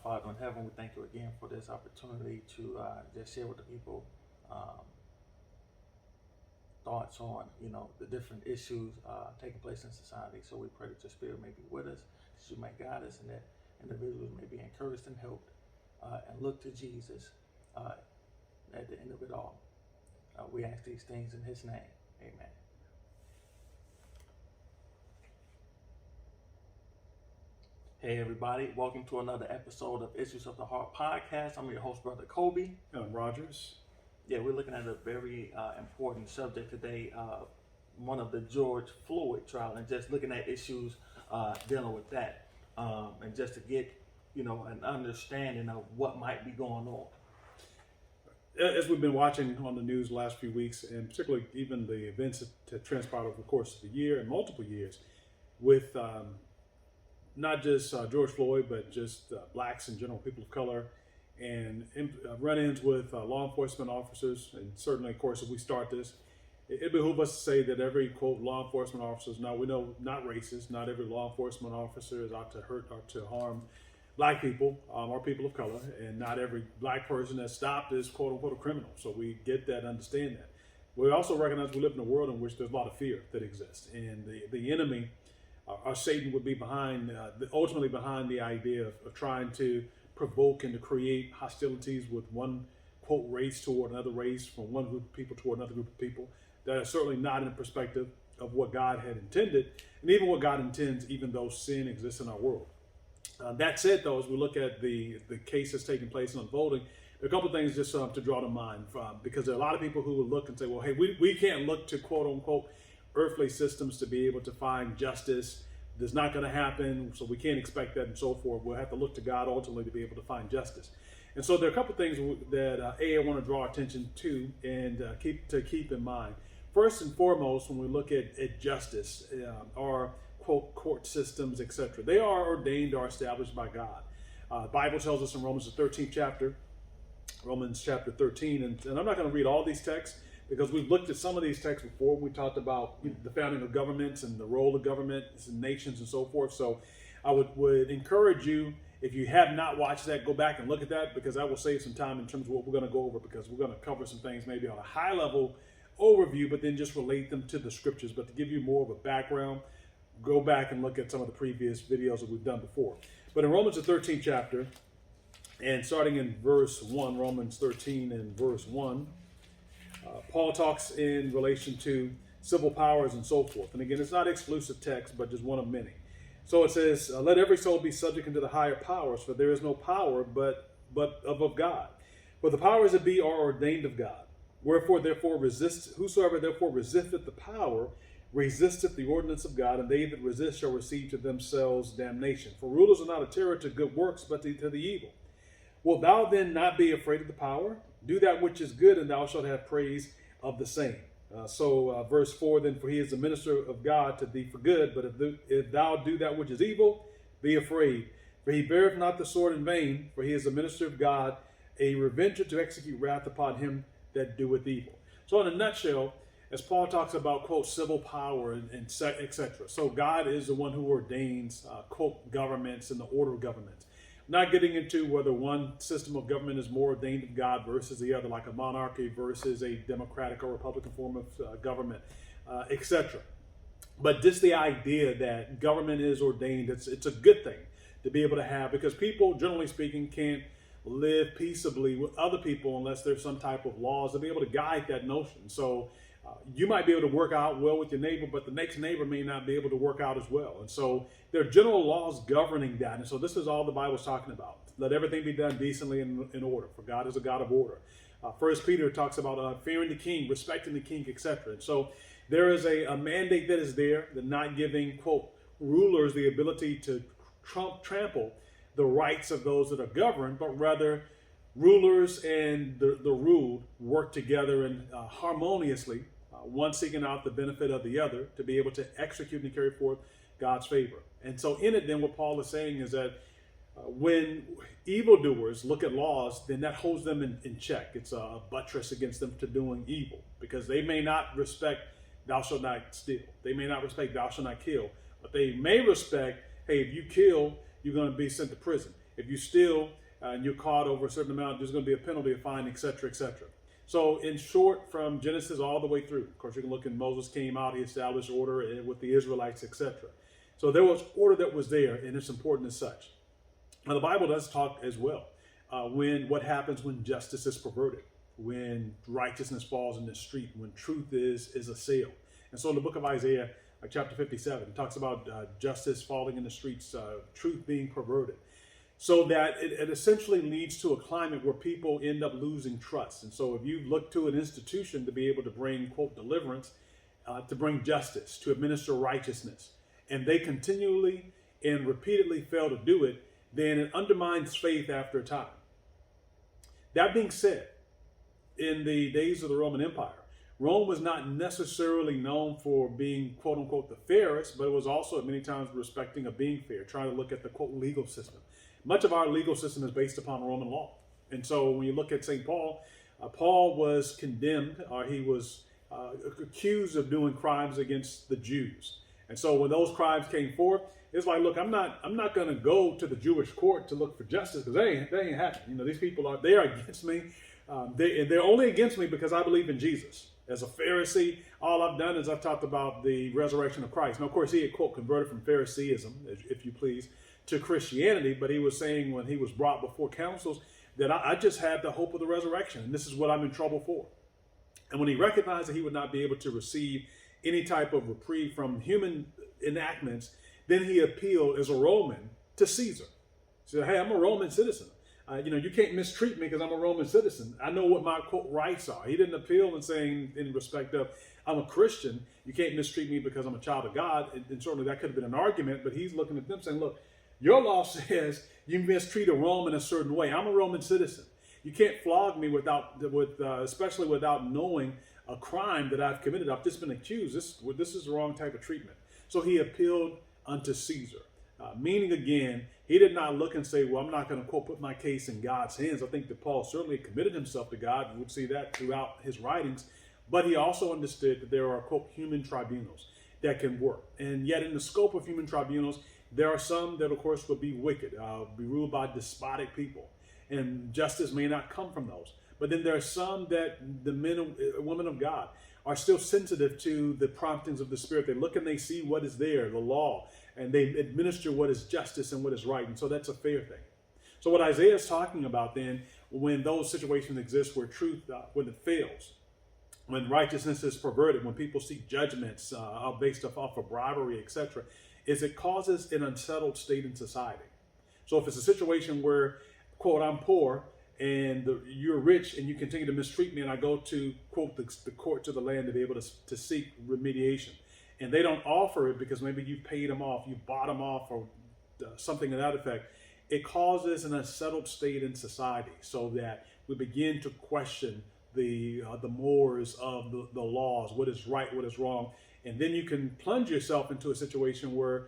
Father in heaven, we thank you again for this opportunity to just share with the people thoughts on, the different issues taking place in society. So we pray that your spirit may be with us, that you may guide us, and that individuals may be encouraged and helped and look to Jesus at the end of it all. We ask these things in his name. Amen. Hey everybody, welcome to another episode of Issues of the Heart podcast. I'm your host, Brother Kobe. I'm Rogers. Yeah, we're looking at a very important subject today, one of the George Floyd trial, and just looking at issues dealing with that, and just to get, an understanding of what might be going on. As we've been watching on the news the last few weeks, and particularly even the events that transpired over the course of the year and multiple years with not just George Floyd, but just blacks in general, people of color, and run-ins with law enforcement officers. And certainly, of course, if we start this, it behooves us to say that every, quote, law enforcement officers, now we know not racist, not every law enforcement officer is out to hurt or to harm black people or people of color, and not every black person that's stopped is, quote unquote, a criminal. So we get that, understand that. We also recognize we live in a world in which there's a lot of fear that exists, and the enemy, or Satan, would be ultimately behind the idea of trying to provoke and to create hostilities with one, quote, race toward another race, from one group of people toward another group of people. That is certainly not in the perspective of what God had intended, and even what God intends, even though sin exists in our world. That said, though, as we look at the case that's taking place and unfolding, there are a couple of things just to draw to mind, because there are a lot of people who will look and say, well, hey, we can't look to, quote unquote, earthly systems to be able to find justice. That's not going to happen, so we can't expect that, and so forth. We'll have to look to God ultimately to be able to find justice. And so there are a couple of things that I want to draw attention to and keep in mind. First and foremost, when we look at justice, our, quote, court systems, etc., they are ordained or established by God. The Bible tells us in Romans chapter 13, and I'm not going to read all these texts, because we've looked at some of these texts before. We talked about the founding of governments and the role of governments and nations and so forth. So I would encourage you, if you have not watched that, go back and look at that, because that will save some time in terms of what we're going to go over, because we're going to cover some things maybe on a high level overview, but then just relate them to the scriptures. But to give you more of a background, go back and look at some of the previous videos that we've done before. But in Romans, the 13th chapter, and starting in verse 1, Romans 13 and verse 1, Paul talks in relation to civil powers and so forth. And again, it's not exclusive text, but just one of many. So it says, let every soul be subject unto the higher powers, for there is no power but of God. For the powers that be are ordained of God. Wherefore, therefore, whosoever therefore resisteth the power, resisteth the ordinance of God, and they that resist shall receive to themselves damnation. For rulers are not a terror to good works, but to the evil. Wilt thou then not be afraid of the power? Do that which is good, and thou shalt have praise of the same. Verse 4, then, for he is the minister of God to thee for good, but if thou do that which is evil, be afraid. For he beareth not the sword in vain, for he is the minister of God, a revenger to execute wrath upon him that doeth evil. So in a nutshell, as Paul talks about, quote, civil power and etc. So God is the one who ordains, quote, governments and the order of governments. Not getting into whether one system of government is more ordained of God versus the other, like a monarchy versus a democratic or republican form of government, etc. But just the idea that government is ordained, it's a good thing to be able to have, because people, generally speaking, can't live peaceably with other people unless there's some type of laws to be able to guide that notion. So you might be able to work out well with your neighbor, but the next neighbor may not be able to work out as well. And so there are general laws governing that. And so this is all the Bible's talking about. Let everything be done decently in order, for God is a God of order. First Peter talks about fearing the king, respecting the king, etc. And so there is a mandate that is there, that not giving, quote, rulers the ability to trample the rights of those that are governed, but rather rulers and the ruled work together and harmoniously, one seeking out the benefit of the other to be able to execute and carry forth God's favor. And so in it, then, what Paul is saying is that when evildoers look at laws, then that holds them in check. It's a buttress against them to doing evil, because they may not respect thou shalt not steal. They may not respect thou shalt not kill, but they may respect, hey, if you kill, you're going to be sent to prison. If you steal and you're caught over a certain amount, there's going to be a penalty, a fine, etc., etc. So in short, from Genesis all the way through, of course, you can look at Moses came out, he established order with the Israelites, etc. So there was order that was there, and it's important as such. Now the Bible does talk as well what happens when justice is perverted, when righteousness falls in the street, when truth is assailed. And so in the book of Isaiah, chapter 57, it talks about justice falling in the streets, truth being perverted. So that it essentially leads to a climate where people end up losing trust. And so if you look to an institution to be able to bring, quote, deliverance, to bring justice, to administer righteousness, and they continually and repeatedly fail to do it, then it undermines faith after a time. That being said, in the days of the Roman Empire, Rome was not necessarily known for being, quote unquote, the fairest, but it was also at many times respecting of being fair, trying to look at the, quote, legal system. Much of our legal system is based upon Roman law. And so when you look at St. Paul, Paul was condemned, or he was accused of doing crimes against the Jews. And so when those crimes came forth, it's like, look, I'm not going to go to the Jewish court to look for justice, because they ain't happening. These people they are against me. They're only against me because I believe in Jesus. As a Pharisee, all I've done is I've talked about the resurrection of Christ. Now, of course, he had, quote, converted from Phariseeism, if you please, to Christianity, but he was saying when he was brought before councils that I just had the hope of the resurrection, and this is what I'm in trouble for. And when he recognized that he would not be able to receive any type of reprieve from human enactments, then he appealed as a Roman to Caesar. He said, hey, I'm a Roman citizen. You can't mistreat me because I'm a Roman citizen. I know what my, quote, rights are. He didn't appeal and saying in respect of, I'm a Christian, you can't mistreat me because I'm a child of God. And certainly that could have been an argument, but he's looking at them saying, look, your law says you mistreat a Roman a certain way. I'm a Roman citizen. You can't flog me especially without knowing a crime that I've committed. I've just been accused. This is the wrong type of treatment. So he appealed unto Caesar, meaning again, he did not look and say, well, I'm not going to, quote, put my case in God's hands. I think that Paul certainly committed himself to God. You would see that throughout his writings. But he also understood that there are, quote, human tribunals that can work. And yet in the scope of human tribunals, there are some that, of course, will be wicked, be ruled by despotic people. And justice may not come from those. But then there are some that the men and women of God are still sensitive to the promptings of the Spirit. They look and they see what is there, the law, and they administer what is justice and what is right. And so that's a fair thing. So what Isaiah is talking about then, when those situations exist where truth, when it fails, when righteousness is perverted, when people seek judgments based off of bribery, etc., is it causes an unsettled state in society. So if it's a situation where, quote, I'm poor and you're rich and you continue to mistreat me, and I go to, quote, the court to the land to be able to seek remediation, and they don't offer it because maybe you paid them off, you bought them off, or something to that effect, it causes an unsettled state in society, so that we begin to question the mores of the laws, what is right, what is wrong. And then you can plunge yourself into a situation where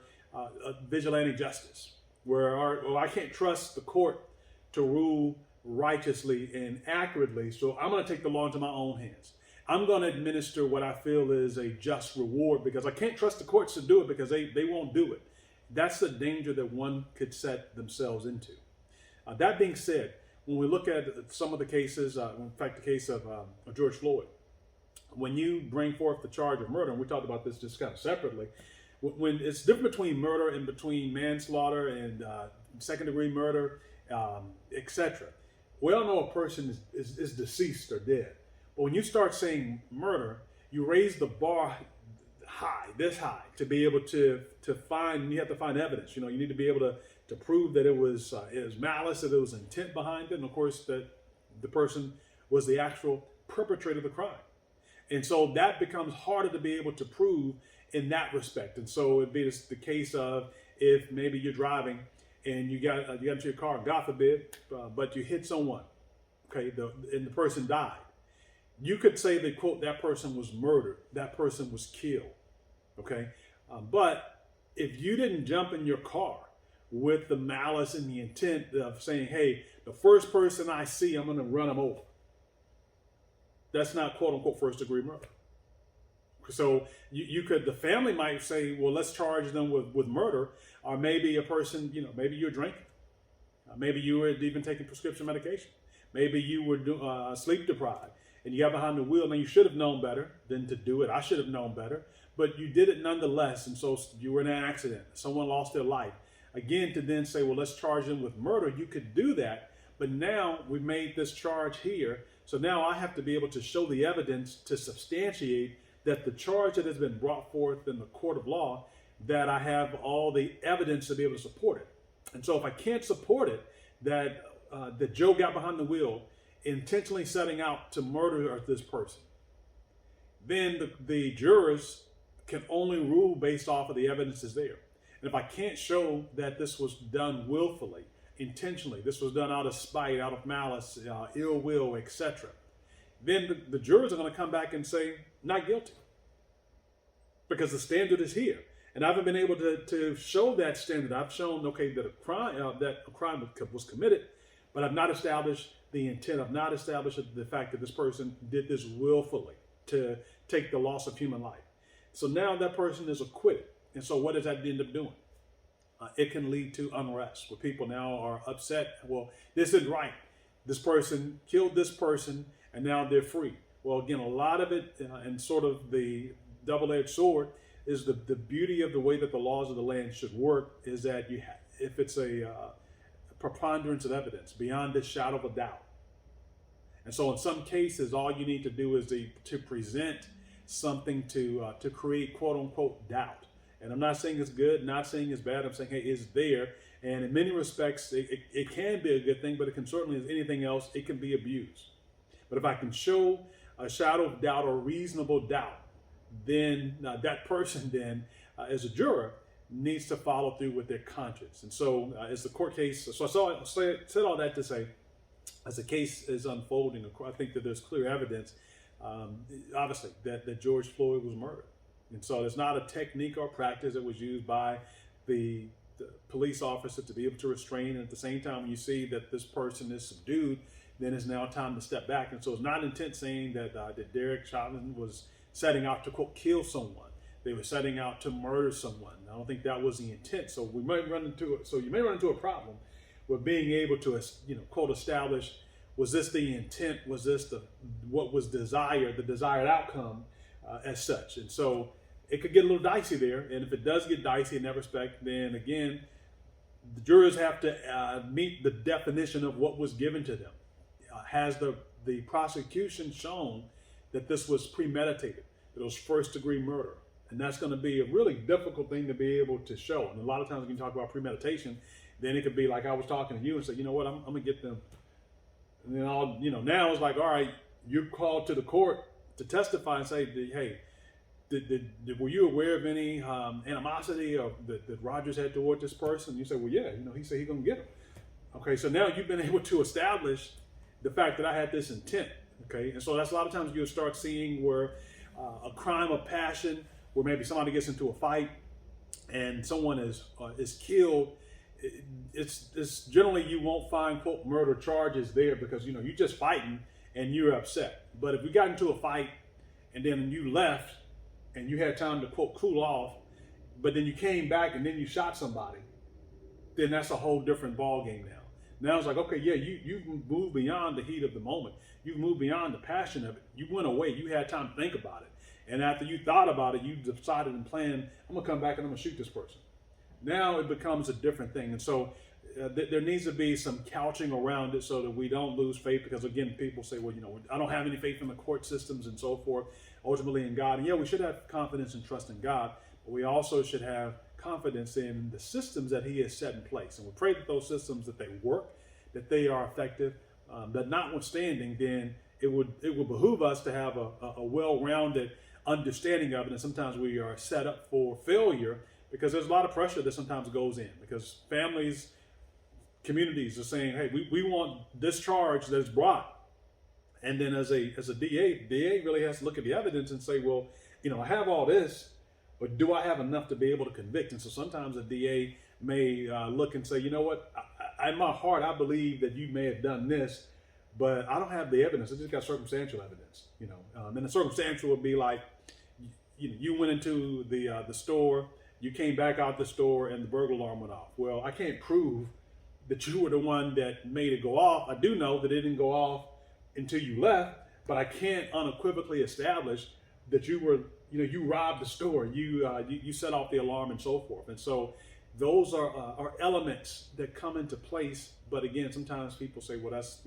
vigilante justice, where I can't trust the court to rule righteously and accurately, so I'm going to take the law into my own hands. I'm going to administer what I feel is a just reward because I can't trust the courts to do it because they won't do it. That's the danger that one could set themselves into. That being said, when we look at some of the cases, in fact, the case of George Floyd, when you bring forth the charge of murder, and we talked about this just kind of separately, when it's different between murder and between manslaughter and second-degree murder, etc. We all know a person is deceased or dead. But when you start saying murder, you raise the bar high, this high, to be able to find, you have to find evidence. You need to be able to prove that it was malice, that there was intent behind it, and of course that the person was the actual perpetrator of the crime. And so that becomes harder to be able to prove in that respect. And so it'd be the case of if maybe you're driving and you got into your car, God forbid, but you hit someone, okay, and the person died. You could say that, quote, that person was murdered, that person was killed, okay? But if you didn't jump in your car with the malice and the intent of saying, hey, the first person I see, I'm going to run them over, that's not, quote unquote, first degree murder. So the family might say, well, let's charge them with murder, or maybe a person, maybe you're drinking Maybe you were even taking prescription medication. Maybe you were sleep deprived and you got behind the wheel and you should have known better than to do it. I should have known better, but you did it nonetheless. And so you were in an accident. Someone lost their life. Again, to then say, well, let's charge them with murder. You could do that. But now we've made this charge here. So now I have to be able to show the evidence to substantiate that the charge that has been brought forth in the court of law, that I have all the evidence to be able to support it. And so if I can't support it, that Joe got behind the wheel intentionally setting out to murder this person, then the jurors can only rule based off of the evidence that's there. And if I can't show that this was done willfully, intentionally, this was done out of spite, out of malice, ill will, etc., then the jurors are going to come back and say, not guilty. Because the standard is here. And I haven't been able to show that standard. I've shown, okay, that a crime was committed, but I've not established the intent. I've not established the fact that this person did this willfully to take the loss of human life. So now that person is acquitted. And so what does that end up doing? It can lead to unrest, where people now are upset. Well, this isn't right. This person killed this person, and now they're free. Well, again, a lot of it, and sort of the double-edged sword, is the beauty of the way that the laws of the land should work is that if it's a preponderance of evidence beyond a shadow of a doubt. And so in some cases, all you need to do is to present something to create quote unquote doubt. And I'm not saying it's good, not saying it's bad. I'm saying, hey, it's there. And in many respects, it can be a good thing, but it can certainly, as anything else, it can be abused. But if I can show a shadow of doubt or reasonable doubt, then that person then, as a juror, needs to follow through with their conscience. And so as the court case, so I said all that to say, as the case is unfolding, I think that there's clear evidence, obviously, that George Floyd was murdered. And so there's not a technique or practice that was used by the police officer to be able to restrain. And at the same time, when you see that this person is subdued, then it's now time to step back. And so it's not intent saying that Derek Chauvin was setting out to, quote, kill someone. They were setting out to murder someone. I don't think that was the intent. So you may run into a problem with being able to, quote, establish, was this the intent? Was this what was desired, the desired outcome as such? And so it could get a little dicey there. And if it does get dicey in that respect, then again, the jurors have to meet the definition of what was given to them. Has the prosecution shown that this was premeditated, that it was first-degree murder? And that's going to be a really difficult thing to be able to show. And a lot of times when you talk about premeditation, then it could be like I was talking to you and say, you know what, I'm going to get them. And then now it's like, all right, you're called to the court to testify and say, hey, were you aware of any animosity or that Rogers had toward this person? You say, well, yeah, he said he's going to get him. Okay, so now you've been able to establish the fact that I had this intent. Okay, and so that's a lot of times you'll start seeing where a crime of passion, where maybe somebody gets into a fight and someone is killed. It's generally you won't find, quote, murder charges there because you're just fighting and you're upset. But if we got into a fight and then you left and you had time to, quote, cool off, but then you came back and then you shot somebody, then that's a whole different ball game now. Now it's like, okay, yeah, you've moved beyond the heat of the moment. You've moved beyond the passion of it. You went away. You had time to think about it. And after you thought about it, you decided and planned, I'm going to come back and I'm going to shoot this person. Now it becomes a different thing. And so there needs to be some couching around it so that we don't lose faith. Because, again, people say, well, I don't have any faith in the court systems and so forth, ultimately in God. And, yeah, we should have confidence and trust in God. But we also should have confidence in the systems that he has set in place. And we pray that those systems, that they work, that they are effective. But notwithstanding, then it would behoove us to have a well-rounded understanding of it. And sometimes we are set up for failure because there's a lot of pressure that sometimes goes in, because families, communities are saying, hey, we want this charge that's brought. And then as a DA really has to look at the evidence and say, well, I have all this, but do I have enough to be able to convict? And so sometimes a DA may look and say, you know what, in my heart, I believe that you may have done this, but I don't have the evidence. I just got circumstantial evidence, and the circumstantial would be like, you went into the store, you came back out the store, and the burglar alarm went off. Well, I can't prove that you were the one that made it go off. I do know that it didn't go off until you left, but I can't unequivocally establish that you were, you robbed the store, you set off the alarm and so forth. And so those are elements that come into place. But again, sometimes people say, well, that's,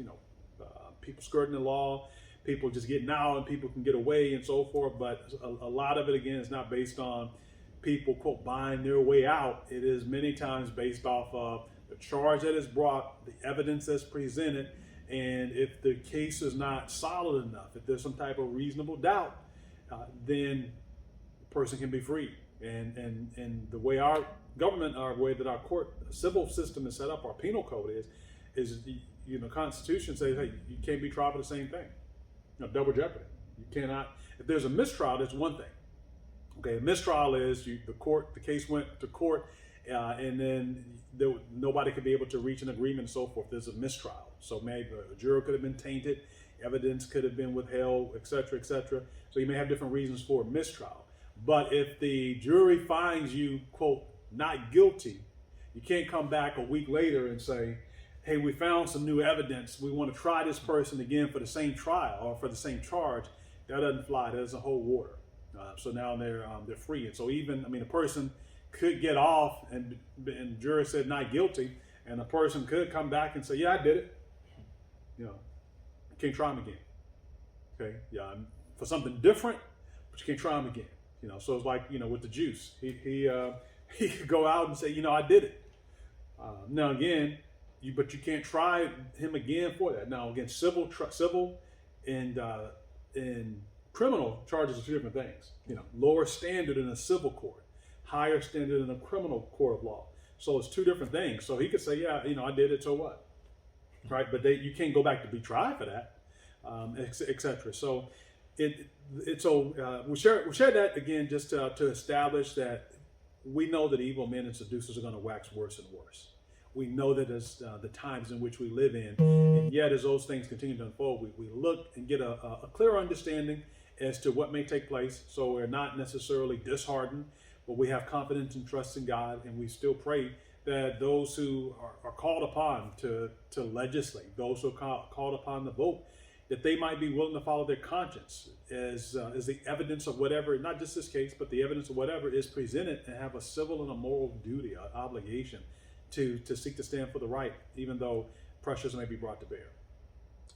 people skirting the law, people just getting out and people can get away and so forth. But a lot of it, again, is not based on people, quote, buying their way out. It is many times based off of the charge that is brought, the evidence that's presented, and if the case is not solid enough, if there's some type of reasonable doubt, then the person can be freed. And the way our government, our way that our court civil system is set up, our penal code is the Constitution says, hey, you can't be tried for the same thing. Double jeopardy. You cannot. If there's a mistrial, that's one thing. Okay, a mistrial is the case went to court, and then nobody could be able to reach an agreement and so forth. There's a mistrial. So maybe a juror could have been tainted, evidence could have been withheld, et cetera, et cetera. So you may have different reasons for a mistrial. But if the jury finds you, quote, not guilty, you can't come back a week later and say, hey, we found some new evidence. We want to try this person again for the same trial or for the same charge. That doesn't fly. That doesn't hold water. So now they're free. And so even, a person could get off and the jury said not guilty, and a person could come back and say, yeah, I did it. You can't try him again. Okay, yeah, for something different, but you can't try him again. So it's like, with the juice, he could go out and say, I did it. Now again, but you can't try him again for that. Now again, civil and criminal charges are two different things. Lower standard in a civil court, higher standard in a criminal court of law. So it's two different things. So he could say, yeah, I did it, so what? Right? But you can't go back to be tried for that, etc. So we share that again just to establish that we know that evil men and seducers are going to wax worse and worse. We know that as the times in which we live in, and yet as those things continue to unfold, we look and get a clear understanding as to what may take place. So we're not necessarily disheartened, but we have confidence and trust in God, and we still pray that those who are called upon to legislate, those who are called upon to vote, that they might be willing to follow their conscience as the evidence of whatever, not just this case, but the evidence of whatever is presented, and have a civil and a moral duty, an obligation to seek to stand for the right, even though pressures may be brought to bear.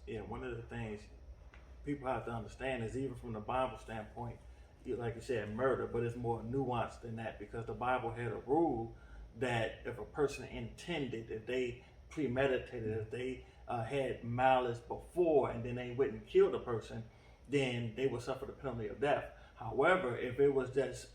Yeah, one of the things people have to understand is, even from the Bible standpoint, like you said, murder, but it's more nuanced than that, because the Bible had a rule that if a person intended, if they premeditated, if they had malice before and then they went and killed a person, then they would suffer the penalty of death. However, if it was just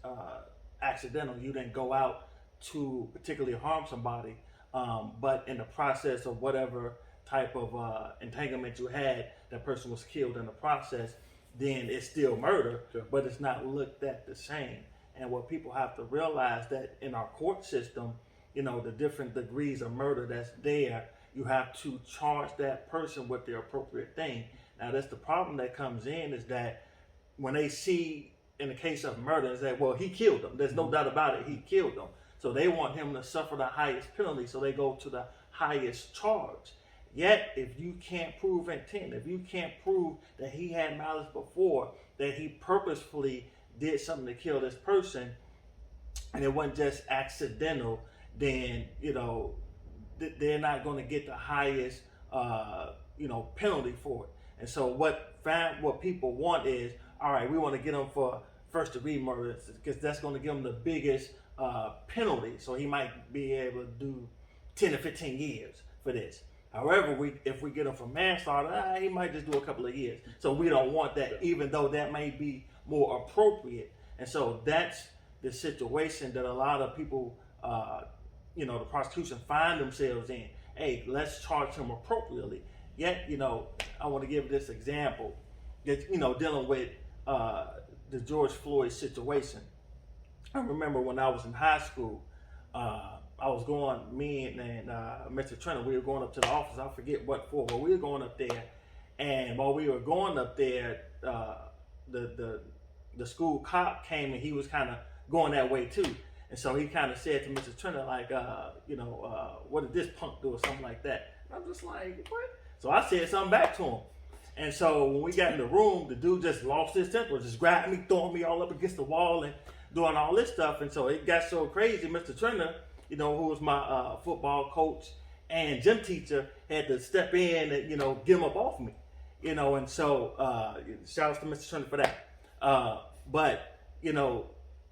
accidental, you didn't go out to particularly harm somebody, but in the process of whatever type of entanglement you had, that person was killed in the process, then it's still murder, sure, but it's not looked at the same. And what people have to realize, that in our court system, the different degrees of murder that's there, you have to charge that person with the appropriate thing. Now, that's the problem that comes in, is that when they see, in the case of murder, is that, well, he killed them. There's no doubt about it. He killed them. So they want him to suffer the highest penalty, so they go to the highest charge. Yet, if you can't prove intent, if you can't prove that he had malice before, that he purposefully did something to kill this person, and it wasn't just accidental, then, they're not going to get the highest, penalty for it. And so what people want is, all right, we want to get him for first degree murder, because that's going to give him the biggest penalty. So he might be able to do 10 to 15 years for this. However, if we get him for manslaughter, he might just do a couple of years. So we don't want that, even though that may be more appropriate. And so that's the situation that a lot of people, the prosecution find themselves in. Hey, let's charge him appropriately. Yet, I want to give this example that, dealing with the George Floyd situation. I remember when I was in high school, I was going, me and Mr. Trenner, we were going up to the office. I forget what for, but we were going up there. And while we were going up there, the school cop came, and he was kind of going that way too. And so he kind of said to Mr. Turner, like, what did this punk do or something like that? And I'm just like, what? So I said something back to him. And so when we got in the room, the dude just lost his temper, just grabbed me, throwing me all up against the wall and doing all this stuff. And so it got so crazy, Mr. Turner, who was my football coach and gym teacher, had to step in and, get him up off me. And so shout out to Mr. Turner for that. But,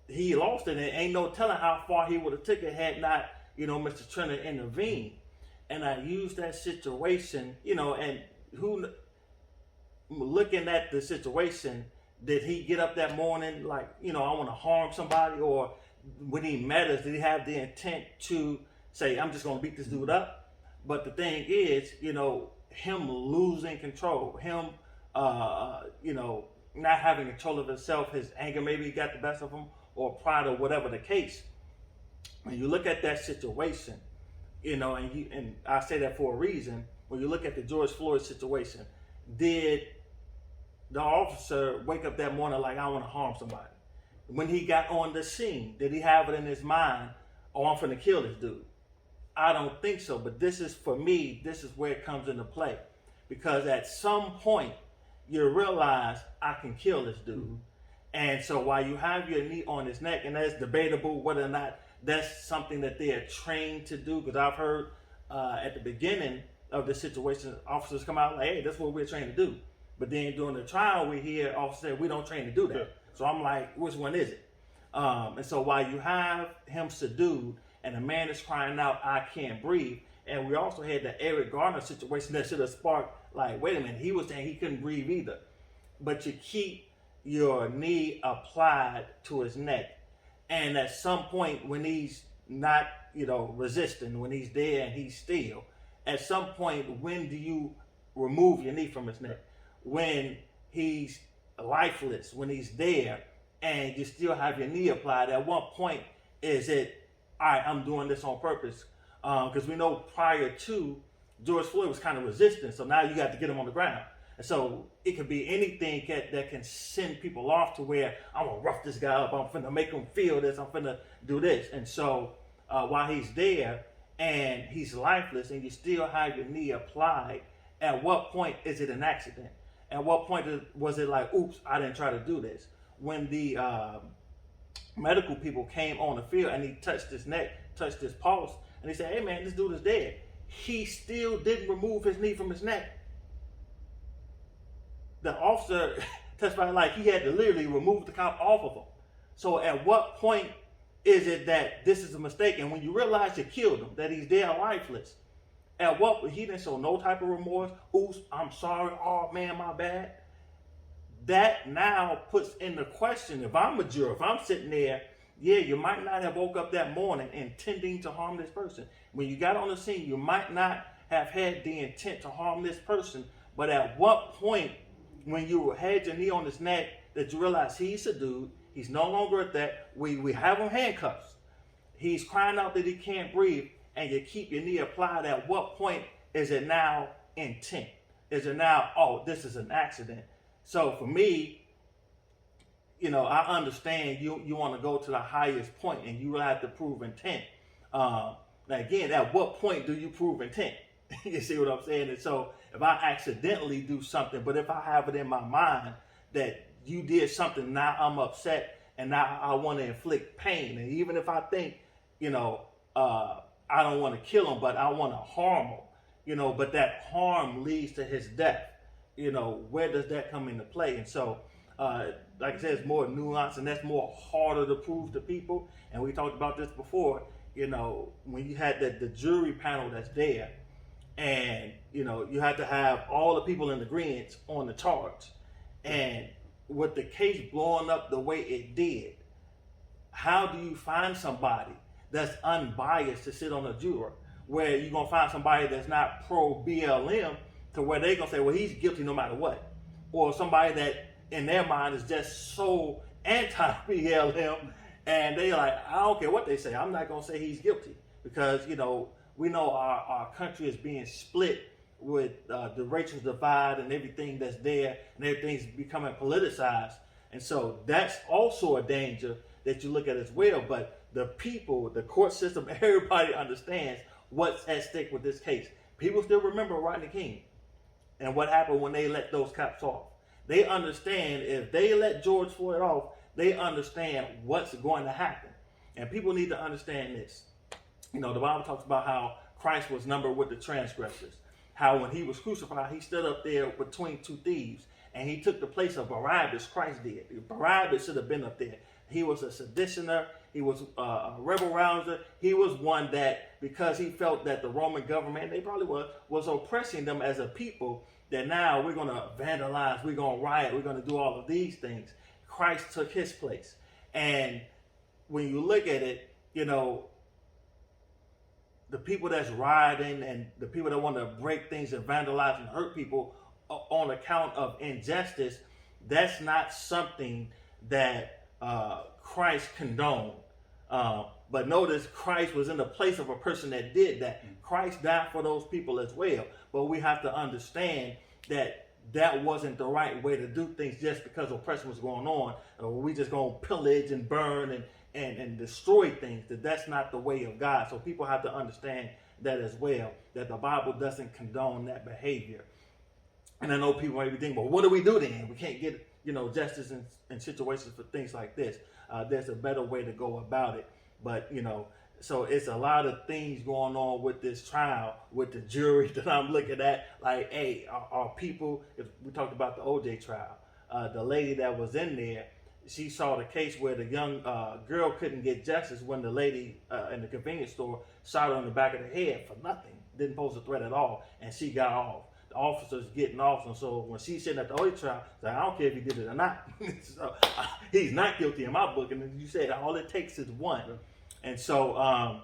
he lost it, and ain't no telling how far he would have took it had not, Mr. Turner intervened. And I used that situation, and looking at the situation, did he get up that morning like, I want to harm somebody? Or when he met us, did he have the intent to say, I'm just going to beat this dude up? But the thing is, him losing control, him, not having control of himself, his anger maybe got the best of him, or pride, or whatever the case. When you look at that situation, and I say that for a reason, when you look at the George Floyd situation, did the officer wake up that morning like, I want to harm somebody? When he got on the scene, did he have it in his mind, oh, I'm finna kill this dude? I don't think so, but this is where it comes into play. Because at some point, you realize I can kill this dude. Mm-hmm. And so while you have your knee on his neck, and that's debatable whether or not that's something that they are trained to do, because I've heard at the beginning of the situation, officers come out like, hey, that's what we're trained to do. But then during the trial, we hear officers say, we don't train to do that. Yeah. So I'm like, which one is it? And so while you have him subdued, and the man is crying out, I can't breathe, and we also had the Eric Garner situation that should have sparked, like, wait a minute, he was saying he couldn't breathe either. But you keep your knee applied to his neck. And at some point when he's not, resisting, when he's there and he's still, at some point, when do you remove your knee from his neck? When he's lifeless, when he's there and you still have your knee applied, at what point is it, all right, I'm doing this on purpose? Because we know prior to, George Floyd was kind of resistant, so now you got to get him on the ground. And so it could be anything that can send people off to where I'm going to rough this guy up, I'm finna make him feel this, I'm finna do this. And so while he's there and he's lifeless and you still have your knee applied, at what point is it an accident? At what point was it like, oops, I didn't try to do this? When the medical people came on the field and he touched his neck, touched his pulse, and he said, hey man, this dude is dead. He still didn't remove his knee from his neck. The officer testified like he had to literally remove the cop off of him. So at what point is it that this is a mistake? And when you realize you killed him, that he's there lifeless, at what point he didn't show no type of remorse, oops, I'm sorry, oh man, my bad. That now puts into question, if I'm a juror, if I'm sitting there, yeah, you might not have woke up that morning intending to harm this person. When you got on the scene, you might not have had the intent to harm this person, but at what point, when you had your knee on his neck, that you realize he's a dude, he's no longer at that, we have him handcuffed, he's crying out that he can't breathe, and you keep your knee applied, at what point is it now intent? Is it now, oh, this is an accident? So for me, I understand you want to go to the highest point and you will have to prove intent. Now again, at what point do you prove intent? You see what I'm saying? And so if I accidentally do something, but if I have it in my mind that you did something, now I'm upset and now I want to inflict pain. And even if I think, I don't want to kill him, but I want to harm him, but that harm leads to his death. Where does that come into play? And so, like I said, it's more nuanced and that's more harder to prove to people. And we talked about this before, when you had the jury panel that's there, and you had to have all the people in agreement on the charge, and with the case blowing up the way it did, how do you find somebody that's unbiased to sit on a juror, where you're gonna find somebody that's not pro BLM to where they're gonna say, well, he's guilty no matter what, or somebody that in their mind is just so anti BLM and they like, I don't care what they say, I'm not gonna say he's guilty, because we know our country is being split with the racial divide and everything that's there, and everything's becoming politicized. And so that's also a danger that you look at as well. But the people, the court system, everybody understands what's at stake with this case. People still remember Rodney King and what happened when they let those cops off. They understand if they let George Floyd off, they understand what's going to happen. And people need to understand this. You know, the Bible talks about how Christ was numbered with the transgressors. How when he was crucified, he stood up there between two thieves and he took the place of Barabbas. Christ did. Barabbas should have been up there. He was a seditioner. He was a rebel rouser. He was one that, because he felt that the Roman government, they probably was oppressing them as a people, that now we're going to vandalize, we're going to riot, we're going to do all of these things. Christ took his place. And when you look at it, you know, the people that's rioting and the people that want to break things and vandalize and hurt people on account of injustice, that's not something that Christ condoned. But notice Christ was in the place of a person that did that. Christ died for those people as well. But we have to understand that that wasn't the right way to do things just because oppression was going on. We just going to pillage and burn and destroy things. That's not the way of God. So people have to understand that as well, that the Bible doesn't condone that behavior. And I know people might be thinking, well, what do we do then? We can't get, you know, justice in situations for things like this. There's a better way to go about it. But, you know, so it's a lot of things going on with this trial, with the jury that I'm looking at. Like, hey, are people, if we talked about the OJ trial, the lady that was in there, she saw the case where the young girl couldn't get justice when the lady in the convenience store shot her on the back of the head for nothing. Didn't pose a threat at all. And she got off. The officer's getting off. And so when she's sitting at the OJ trial, she's like, I don't care if he did it or not. So he's not guilty in my book. And as you said, all it takes is one. And so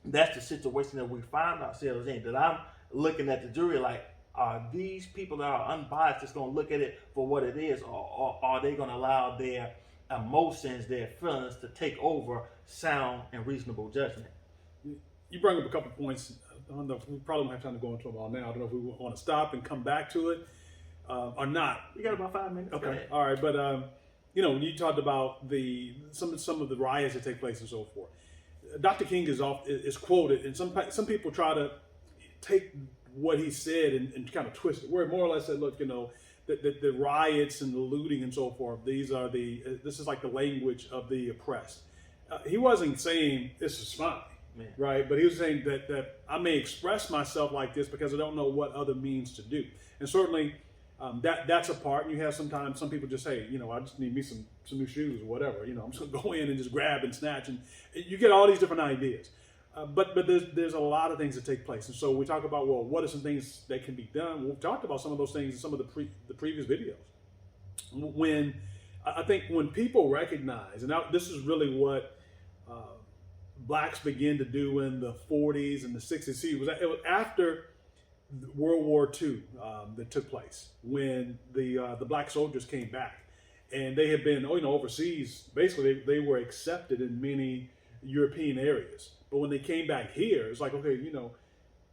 that's the situation that we find ourselves in, that I'm looking at the jury like, are these people that are unbiased just going to look at it for what it is, or are they going to allow their emotions, their feelings to take over sound and reasonable judgment? You bring up a couple points. I don't know if we probably don't have time to go into them all now. I don't know if we want to stop and come back to it or not. You got about 5 minutes. Okay. All right. But, you know, when you talked about some of the riots that take place and so forth, Dr. King is quoted, and some people try to take what he said and kind of twist it, where it more or less said, look, you know, the riots and the looting and so forth, this is like the language of the oppressed. He wasn't saying this is fine, right? But he was saying that I may express myself like this because I don't know what other means to do. And certainly that's a part. And you have sometimes some people just say, you know, I just need me some new shoes or whatever. You know, I'm just going to go in and just grab and snatch. And you get all these different ideas. But there's a lot of things that take place. And so we talk about, well, what are some things that can be done? We've talked about some of those things in some of the previous videos. I think when people recognize, and this is really what blacks began to do in the 40s and the 60s. See, it was after World War II that took place, when the black soldiers came back. And they had been, you know, overseas. Basically, they were accepted in many European areas. But when they came back here, it's like, okay, you know,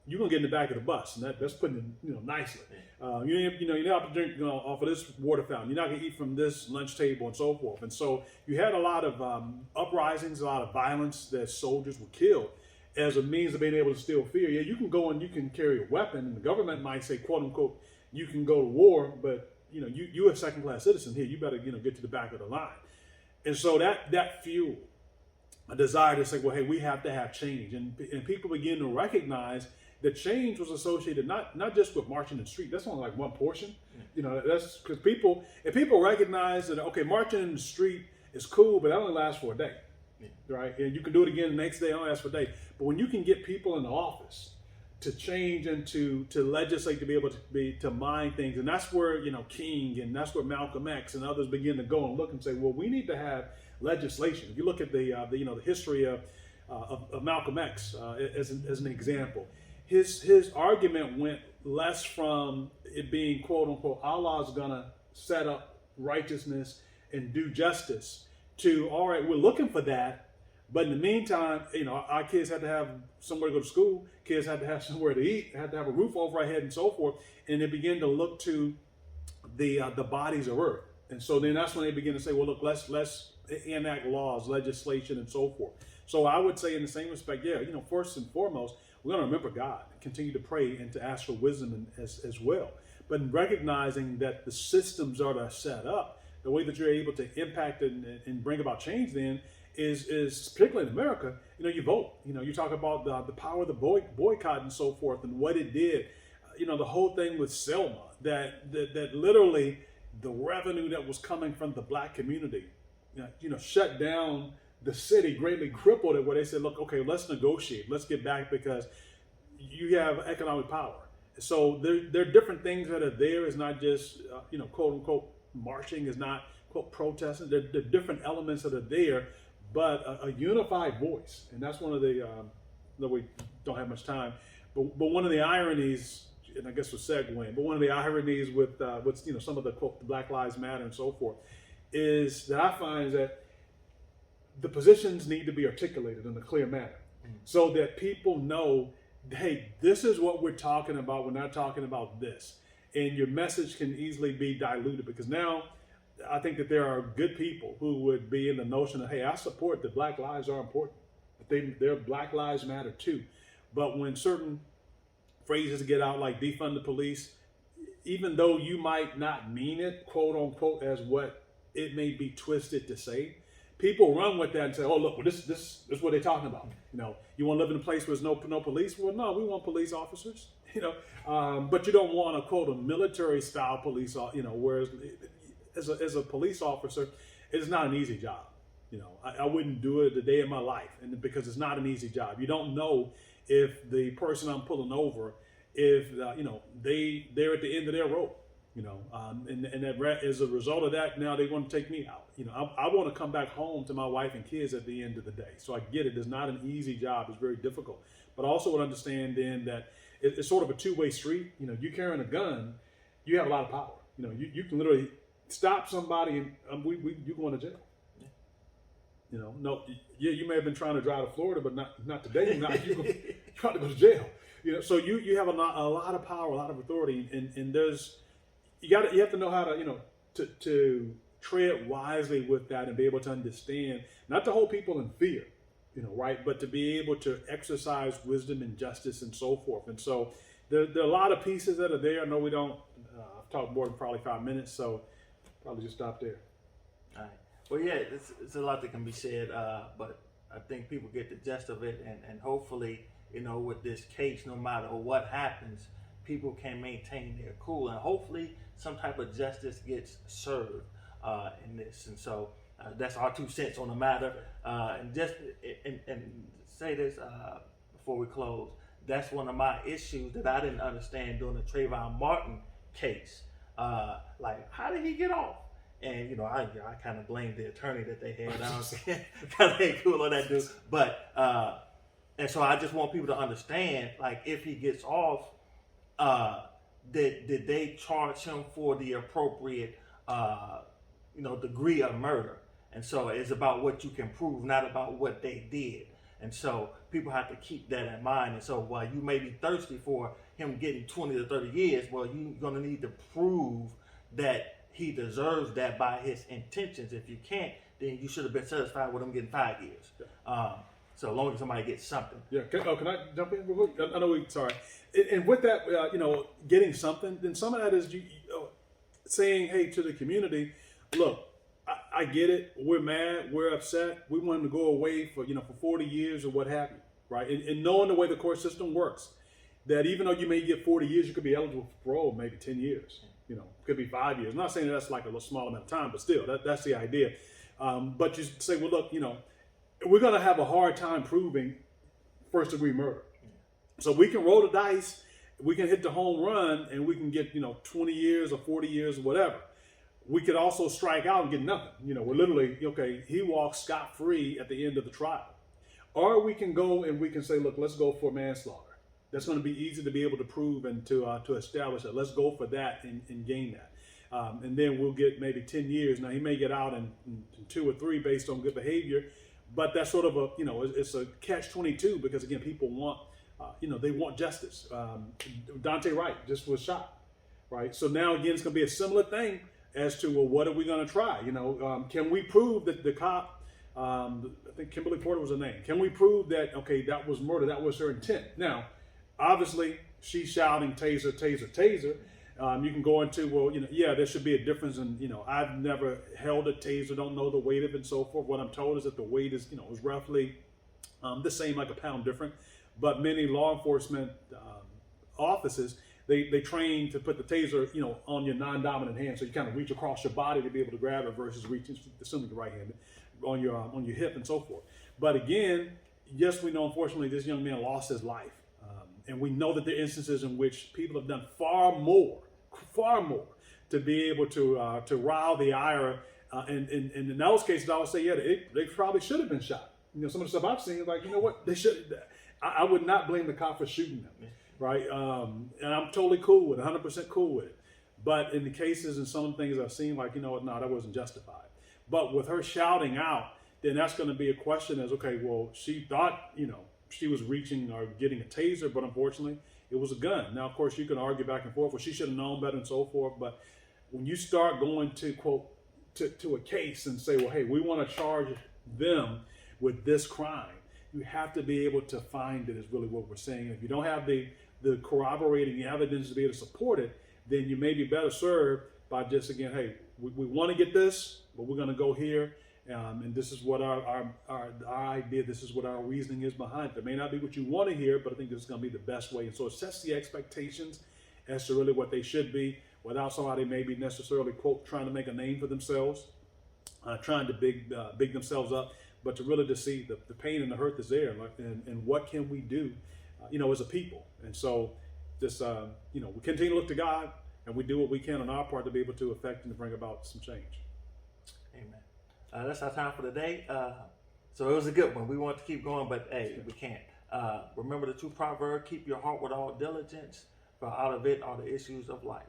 you're gonna get in the back of the bus, and that's putting it, you know, nicely. You're not gonna drink, you know, off of this water fountain. You're not gonna eat from this lunch table and so forth. And so you had a lot of uprisings, a lot of violence that soldiers were killed as a means of being able to still fear. Yeah, you can go and you can carry a weapon, and the government might say, quote unquote, you can go to war, but you know, you're a second-class citizen here. You better, you know, get to the back of the line. And so that fueled a desire to say, well, hey, we have to have change. And people begin to recognize that change was associated not just with marching in the street. That's only like one portion. You know, that's because if people recognize that, okay, marching in the street is cool, but that only lasts for a day, right? And you can do it again the next day, it only lasts for a day. But when you can get people in the office to change and to legislate, to be able to mind things, and that's where, you know, King and that's where Malcolm X and others begin to go and look and say, well, we need to have legislation. If you look at the history of Malcolm X as an example, his argument went less from it being quote unquote Allah's gonna set up righteousness and do justice to, all right, we're looking for that, but in the meantime, you know, our kids had to have somewhere to go to school, kids had to have somewhere to eat, had to have a roof over our head and so forth, and they begin to look to the bodies of earth. And so then that's when they begin to say, well, look, let's enact laws, legislation, and so forth. So I would say in the same respect, yeah, first and foremost, we're going to remember God, continue to pray and to ask for wisdom as well. But in recognizing that the systems are set up, the way that you're able to impact and bring about change then is particularly in America, you vote. You talk about the power of the boycott and so forth and what it did. The whole thing with Selma, that literally the revenue that was coming from the black community, shut down the city, greatly crippled it, where they said, look, okay, let's negotiate. Let's get back because you have economic power. So there are different things that are there. It's not just, quote unquote, marching, is not, quote, protesting. There are different elements that are there, but a unified voice. And that's one of the, no, we don't have much time, but one of the ironies, and I guess we're segueing, but one of the ironies with some of the, quote, Black Lives Matter and so forth, is that I find that the positions need to be articulated in a clear manner so that people know, hey, this is what we're talking about. We're not talking about this. And your message can easily be diluted, because now I think that there are good people who would be in the notion of, hey, I support that Black lives are important, but their Black lives matter too. But when certain phrases get out like defund the police, even though you might not mean it, quote unquote, as what it may be twisted to say, people run with that and say, oh, look, well, this is what they're talking about. You want to live in a place where there's no police? Well, no, we want police officers, but you don't want to quote a military style police, whereas as a police officer, it is not an easy job. I wouldn't do it a day in my life, and because it's not an easy job. You don't know if the person I'm pulling over, if they're at the end of their rope, and that as a result of that, now they want to take me out. I want to come back home to my wife and kids at the end of the day. So I get it. It's not an easy job. It's very difficult. But I also would understand then that it's sort of a two-way street. You carrying a gun, you have a lot of power. You can literally stop somebody and you going to jail. You may have been trying to drive to Florida, but not today. You're trying to go to jail. So you have a lot of power, a lot of authority, and there's you have to know how to to tread wisely with that and be able to understand, not to hold people in fear, right, but to be able to exercise wisdom and justice and so forth. And so there are a lot of pieces that are there. I know we don't. I've talked more than probably 5 minutes, so probably just stop there. All right. Well, yeah, it's a lot that can be said, but I think people get the gist of it, and hopefully, with this case, no matter what happens, people can maintain their cool, and hopefully some type of justice gets served in this. And so that's our 2 cents on the matter. And just and say this before we close. That's one of my issues that I didn't understand during the Trayvon Martin case. Like, how did he get off? And I kind of blamed the attorney that they had. I was kind of ain't cool on that dude. But and so I just want people to understand, like, if he gets off, did they charge him for the appropriate degree of murder? And so it's about what you can prove, not about what they did. And so people have to keep that in mind. And so while you may be thirsty for him getting 20 to 30 years, well, you're going to need to prove that he deserves that by his intentions. If you can't, then you should have been satisfied with him getting 5 years. So as long as somebody gets something. Yeah. Can I jump in real quick? I know sorry. And with that, getting something, then some of that is saying, hey, to the community, look, I get it. We're mad. We're upset. We want him to go away for 40 years or what have you, right? And knowing the way the court system works, that even though you may get 40 years, you could be eligible for parole maybe 10 years. Could be 5 years. I'm not saying that's like a small amount of time, but still, that's the idea. But you say, well, look, we're going to have a hard time proving first-degree murder. So we can roll the dice, we can hit the home run, and we can get 20 years or 40 years or whatever. We could also strike out and get nothing. We're literally, okay, he walks scot-free at the end of the trial. Or we can go and we can say, look, let's go for manslaughter. That's going to be easy to be able to prove and to establish that. Let's go for that and gain that. And then we'll get maybe 10 years. Now, he may get out in 2 or 3 based on good behavior, but that's sort of it's a catch-22 because, again, people want, they want justice. Dante Wright just was shot, right? So now, again, it's going to be a similar thing as to, well, what are we going to try? Can we prove that the cop I think Kimberly Porter was her name. Can we prove that, okay, that was murder, that was her intent? Now, obviously, she's shouting taser, taser, taser. You can go into, well, yeah, there should be a difference in, I've never held a taser, don't know the weight of it and so forth. What I'm told is that the weight is, is roughly the same, like a pound different. But many law enforcement offices, they train to put the taser, on your non-dominant hand, so you kind of reach across your body to be able to grab it versus reaching, assuming the right-handed, on your hip and so forth. But again, yes, we know, unfortunately, this young man lost his life. And we know that there are instances in which people have done far more to be able to rile the ire. And in those cases, I would say, yeah, they probably should have been shot. Some of the stuff I've seen is like, what, they should. I would not blame the cop for shooting them, right? And I'm totally cool with it, 100% cool with it. But in the cases and some of the things I've seen, like, no, that wasn't justified. But with her shouting out, then that's going to be a question as, okay, well, she thought, she was reaching or getting a taser, but unfortunately it was a gun. Now, of course, you can argue back and forth, well, she should have known better and so forth. But when you start going to, quote, to a case and say, well, hey, we want to charge them with this crime, you have to be able to find it, is really what we're saying. If you don't have the corroborating evidence to be able to support it, then you may be better served by just, again, hey, we want to get this, but we're going to go here. And this is what our idea, this is what our reasoning is behind it. It may not be what you want to hear, but I think this is going to be the best way. And so it sets the expectations as to really what they should be, without somebody maybe necessarily, quote, trying to make a name for themselves, trying to big themselves up, but to really to see the pain and the hurt that's there, and what can we do, as a people. And so just, we continue to look to God, and we do what we can on our part to be able to affect and to bring about some change. Amen. That's our time for today. So it was a good one. We want to keep going, but hey, we can't. Remember the 2 proverbs: keep your heart with all diligence, for out of it are the issues of life.